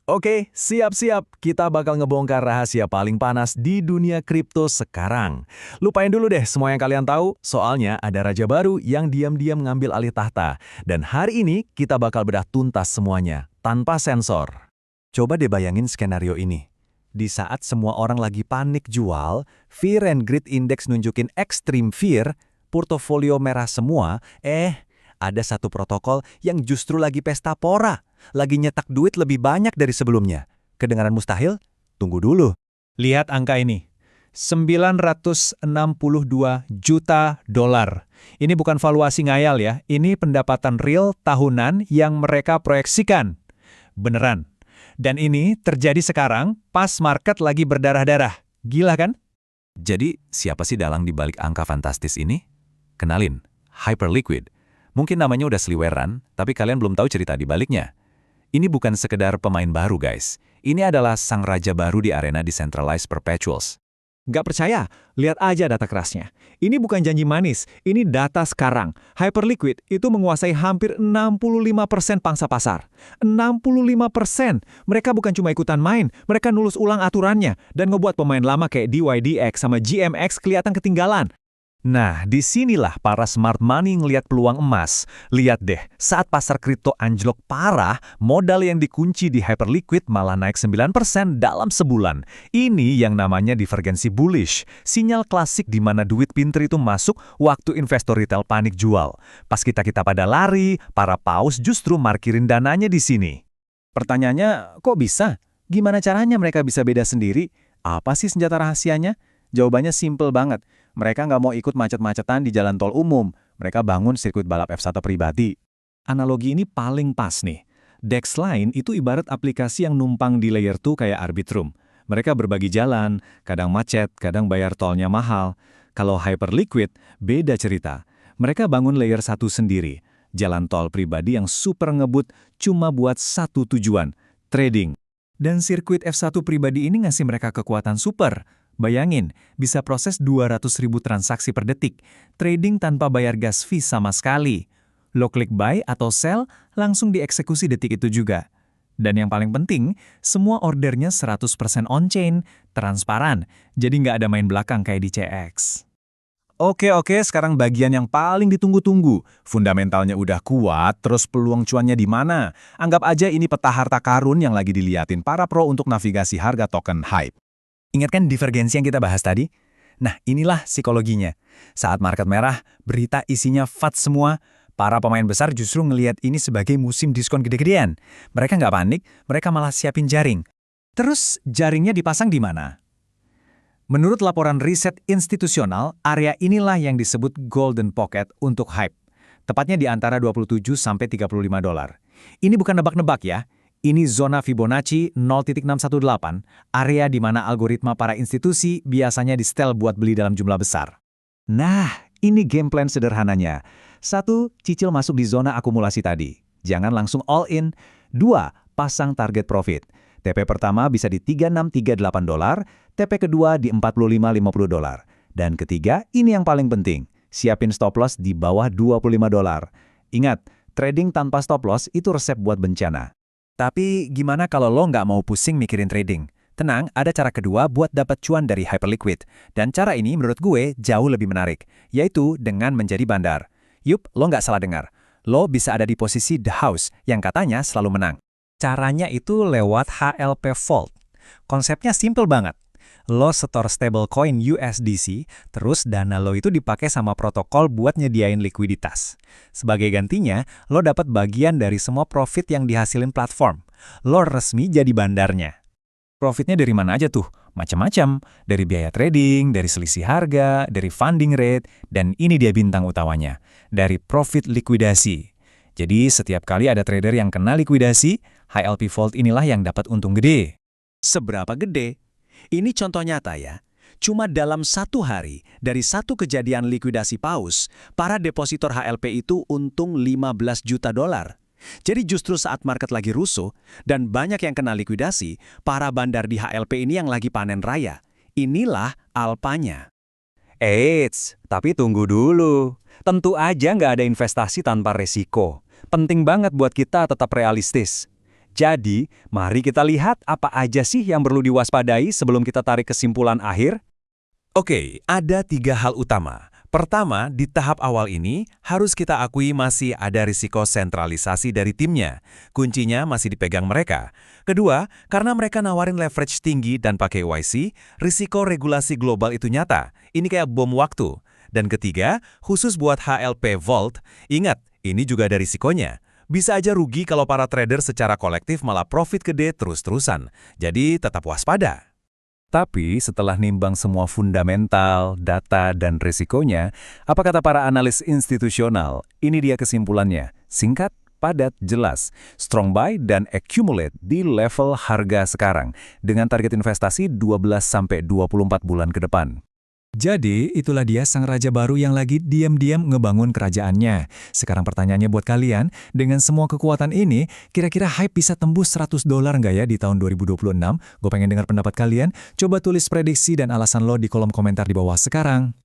Oke, siap-siap. Kita bakal ngebongkar rahasia paling panas di dunia kripto sekarang. Lupain dulu deh semua yang kalian tahu, soalnya ada raja baru yang diam-diam ngambil alih tahta. Dan hari ini kita bakal bedah tuntas semuanya, tanpa sensor. Coba deh bayangin skenario ini. Di saat semua orang lagi panik jual, Fear and Greed Index nunjukin extreme fear, portofolio merah semua, ada satu protokol yang justru lagi pesta pora. Lagi nyetak duit lebih banyak dari sebelumnya. Kedengaran mustahil? Tunggu dulu. Lihat angka ini. 962 juta dolar. Ini bukan valuasi ngayal ya, ini pendapatan real tahunan yang mereka proyeksikan. Beneran. Dan ini terjadi sekarang pas market lagi berdarah-darah. Gila kan? Jadi, siapa sih dalang di balik angka fantastis ini? Kenalin, Hyperliquid. Mungkin namanya udah seliweran, tapi kalian belum tahu cerita di baliknya. Ini bukan sekedar pemain baru, guys. Ini adalah sang raja baru di arena decentralized perpetuals. Nggak percaya? Lihat aja data kerasnya. Ini bukan janji manis, ini data sekarang. Hyperliquid itu menguasai hampir 65% pangsa pasar. 65%! Mereka bukan cuma ikutan main, mereka nulus ulang aturannya dan ngebuat pemain lama kayak DYDX sama GMX kelihatan ketinggalan. Nah, disinilah para smart money ngelihat peluang emas. Lihat deh, saat pasar kripto anjlok parah, modal yang dikunci di Hyperliquid malah naik 9% dalam sebulan. Ini yang namanya divergensi bullish, sinyal klasik di mana duit pinter itu masuk waktu investor retail panik jual. Pas kita-kita pada lari, para paus justru markirin dananya di sini. Pertanyaannya, kok bisa? Gimana caranya mereka bisa beda sendiri? Apa sih senjata rahasianya? Jawabannya simple banget. Mereka nggak mau ikut macet-macetan di jalan tol umum. Mereka bangun sirkuit balap F1 pribadi. Analogi ini paling pas nih. DEX Line itu ibarat aplikasi yang numpang di layer 2 kayak Arbitrum. Mereka berbagi jalan, kadang macet, kadang bayar tolnya mahal. Kalau Hyperliquid, beda cerita. Mereka bangun layer 1 sendiri. Jalan tol pribadi yang super ngebut cuma buat satu tujuan, trading. Dan sirkuit F1 pribadi ini ngasih mereka kekuatan super. Bayangin, bisa proses 200.000 transaksi per detik, trading tanpa bayar gas fee sama sekali. Lo klik buy atau sell, langsung dieksekusi detik itu juga. Dan yang paling penting, semua ordernya 100% on-chain, transparan, jadi nggak ada main belakang kayak di CX. Oke, sekarang bagian yang paling ditunggu-tunggu. Fundamentalnya udah kuat, terus peluang cuannya di mana? Anggap aja ini peta harta karun yang lagi diliatin para pro untuk navigasi harga token HYPE. Ingat kan divergensi yang kita bahas tadi? Nah, inilah psikologinya. Saat market merah, berita isinya FUD semua. Para pemain besar justru ngelihat ini sebagai musim diskon gede-gedean. Mereka nggak panik, mereka malah siapin jaring. Terus, jaringnya dipasang di mana? Menurut laporan riset institusional, area inilah yang disebut Golden Pocket untuk HYPE. Tepatnya di antara 27 sampai 35 dolar. Ini bukan nebak-nebak ya. Ini zona Fibonacci 0.618, area di mana algoritma para institusi biasanya di-setel buat beli dalam jumlah besar. Nah, ini game plan sederhananya. 1. Cicil masuk di zona akumulasi tadi. Jangan langsung all in. 2. Pasang target profit. TP pertama bisa di 3638 dolar, TP kedua di 4550 dolar. Dan ketiga, ini yang paling penting. Siapin stop loss di bawah 25 dolar. Ingat, trading tanpa stop loss itu resep buat bencana. Tapi gimana kalau lo nggak mau pusing mikirin trading? Tenang, ada cara kedua buat dapat cuan dari Hyperliquid. Dan cara ini menurut gue jauh lebih menarik, yaitu dengan menjadi bandar. Yup, lo nggak salah dengar. Lo bisa ada di posisi The House yang katanya selalu menang. Caranya itu lewat HLP Vault. Konsepnya simple banget. Lo setor stablecoin USDC, terus dana lo itu dipakai sama protokol buat nyediain likuiditas. Sebagai gantinya, lo dapat bagian dari semua profit yang dihasilin platform. Lo resmi jadi bandarnya. Profitnya dari mana aja tuh? Macam-macam. Dari biaya trading, dari selisih harga, dari funding rate, dan ini dia bintang utamanya, dari profit likuidasi. Jadi setiap kali ada trader yang kena likuidasi, HLP Vault inilah yang dapat untung gede. Seberapa gede? Ini contoh nyata ya. Cuma dalam satu hari, dari satu kejadian likuidasi paus, para depositor HLP itu untung 15 juta dolar. Jadi justru saat market lagi rusuh, dan banyak yang kena likuidasi, para bandar di HLP ini yang lagi panen raya. Inilah alpanya. Eits, tapi tunggu dulu. Tentu aja nggak ada investasi tanpa resiko. Penting banget buat kita tetap realistis. Jadi, mari kita lihat apa aja sih yang perlu diwaspadai sebelum kita tarik kesimpulan akhir. Oke, ada 3 hal utama. Pertama, di tahap awal ini, harus kita akui masih ada risiko sentralisasi dari timnya. Kuncinya masih dipegang mereka. Kedua, karena mereka nawarin leverage tinggi dan pakai YC, risiko regulasi global itu nyata. Ini kayak bom waktu. Dan ketiga, khusus buat HLP Vault, ingat, ini juga ada risikonya. Bisa aja rugi kalau para trader secara kolektif malah profit gede terus-terusan. Jadi tetap waspada. Tapi setelah nimbang semua fundamental, data, dan risikonya, apa kata para analis institusional? Ini dia kesimpulannya. Singkat, padat, jelas. Strong buy dan accumulate di level harga sekarang dengan target investasi 12-24 bulan ke depan. Jadi, itulah dia sang raja baru yang lagi diam-diam ngebangun kerajaannya. Sekarang pertanyaannya buat kalian, dengan semua kekuatan ini, kira-kira hype bisa tembus $100 nggak ya di tahun 2026? Gue pengen dengar pendapat kalian. Coba tulis prediksi dan alasan lo di kolom komentar di bawah sekarang.